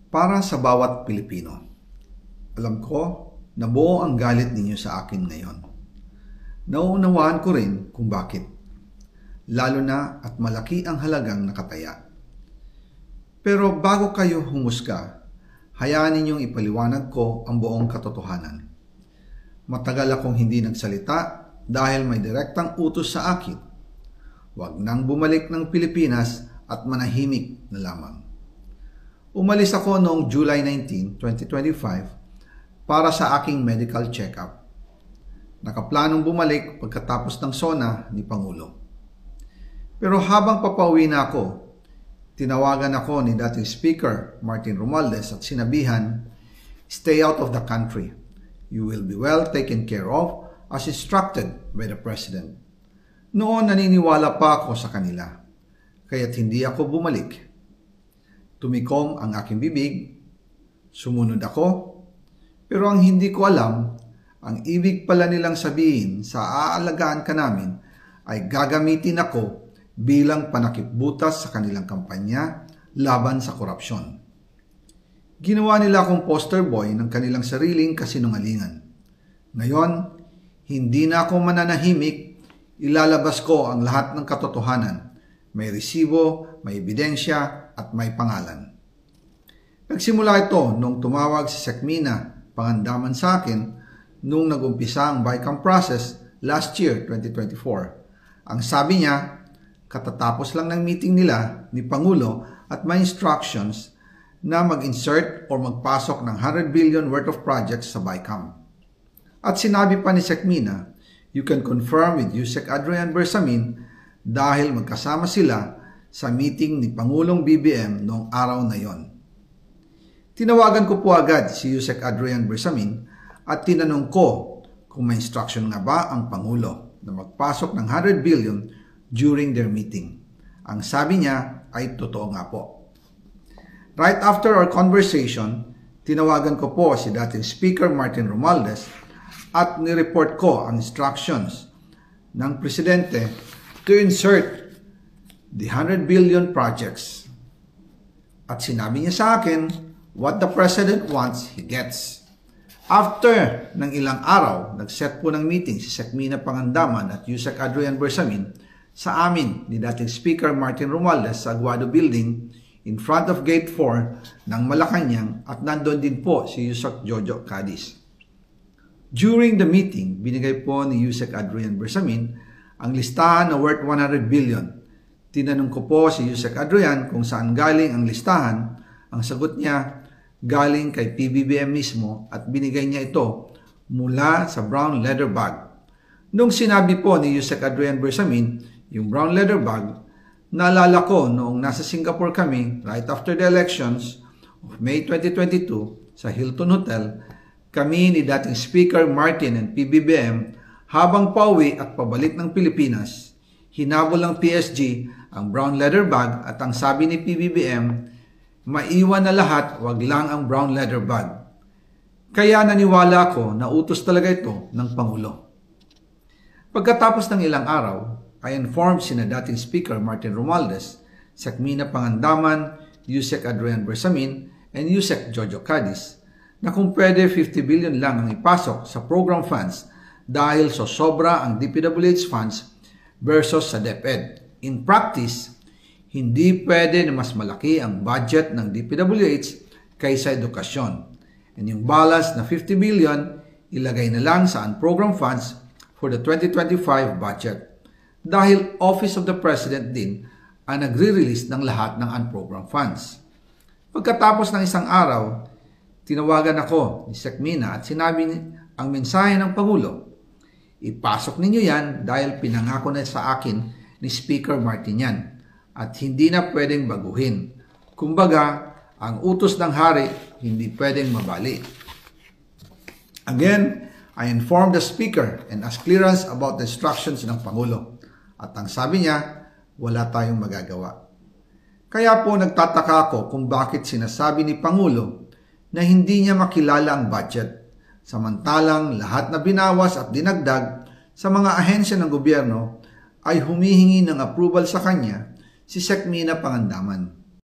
Para sa bawat Pilipino. Alam ko na buo ang galit ninyo sa akin ngayon. Nauunawaan ko rin kung bakit. Lalo na at malaki ang halagang nakataya. Pero bago kayo humusga, hayaan ninyong ipaliwanag ko ang buong katotohanan. Matagal akong hindi nagsalita dahil may direktang utos sa akin. Huwag nang bumalik ng Pilipinas at manahimik na lamang. Umalis ako noong July 19, 2025 para sa aking medical check-up. Nakaplanong bumalik pagkatapos ng SONA ni Pangulo. Pero habang papauwi na ako, tinawagan ako ni dating Speaker Martin Romualdez at sinabihan, "Stay out of the country. You will be well taken care of as instructed by the President." Noon naniniwala pa ako sa kanila, kaya't hindi ako bumalik. Tumikom ang aking bibig, sumunod ako, pero ang hindi ko alam, ang ibig pala nilang sabihin sa aalagaan ka namin ay gagamitin ako bilang panakipbutas sa kanilang kampanya laban sa korupsyon. Ginawa nila akong poster boy ng kanilang sariling kasinungalingan. Ngayon, hindi na ako mananahimik, ilalabas ko ang lahat ng katotohanan. May resibo, may ebidensya, at may pangalan. Nagsimula ito nung tumawag si Sekmina Pangandaman sa akin nung nag-umpisa ang BICAM process last year, 2024. Ang sabi niya, katatapos lang ng meeting nila ni Pangulo at may instructions na mag-insert o magpasok ng 100 billion worth of projects sa BICAM. At sinabi pa ni Sekmina, you can confirm with Yusek Adrian Bersamin dahil magkasama sila sa meeting ni Pangulong BBM noong araw na yon. Tinawagan ko po agad si Yusek Adrian Bersamin at tinanong ko kung may instruction nga ba ang Pangulo na magpasok ng 100 billion during their meeting. Ang sabi niya ay totoo nga po. Right after our conversation, tinawagan ko po si dating Speaker Martin Romualdez at nireport ko ang instructions ng Presidente to insert the 100 billion projects. At sinabi niya sa akin, what the President wants, he gets. After ng ilang araw, nag-set po ng meeting si Sekmina Pangandaman at Yusek Adrian Bersamin sa amin ni dating Speaker Martin Romualdez sa Aguado Building in front of Gate 4 ng Malacanang at nandun din po si Yusek Jojo Cadiz. During the meeting, binigay po ni Yusek Adrian Bersamin ang listahan na worth 100 billion. Tinanong ko po si Yusek Adrian kung saan galing ang listahan. Ang sagot niya, galing kay PBBM mismo at binigay niya ito mula sa brown leather bag. Nung sinabi po ni Yusek Adrian Bersamin, yung brown leather bag, naalala ko noong nasa Singapore kami right after the elections of May 2022 sa Hilton Hotel, kami ni dating Speaker Martin and PBBM habang pauwi at pabalik ng Pilipinas, hinabol ng PSG ang brown leather bag at ang sabi ni PBBM, maiwan na lahat, wag lang ang brown leather bag. Kaya naniwala ako na utos talaga ito ng Pangulo. Pagkatapos ng ilang araw, I informed sina dating Speaker Martin Romualdez, Sekmina Pangandaman, Yusek Adrian Bersamin, and Yusek Jojo Cadiz na kung pwede 50 billion lang ang ipasok sa program funds dahil so sobra ang DPWH funds versus sa DepEd. In practice, hindi pwede na mas malaki ang budget ng DPWH kaysa edukasyon. And yung balance na 50 billion, ilagay na lang sa unprogram funds for the 2025 budget. Dahil Office of the President din ang nagre-release ng lahat ng unprogram funds. Pagkatapos ng isang araw, tinawagan ako ni Sekmina at sinabi ang mensahe ng Pangulo. Ipasok ninyo yan dahil pinangako na sa akin ni Speaker Martin yan at hindi na pwedeng baguhin. Kumbaga, ang utos ng hari hindi pwedeng mabali. Again, I informed the Speaker and asked clearance about the instructions ng Pangulo. At ang sabi niya, wala tayong magagawa. Kaya po nagtataka ako kung bakit sinasabi ni Pangulo na hindi niya makilala ang budget. Samantalang lahat na binawas at dinagdag sa mga ahensya ng gobyerno ay humihingi ng approval sa kanya si Sekmina Pangandaman.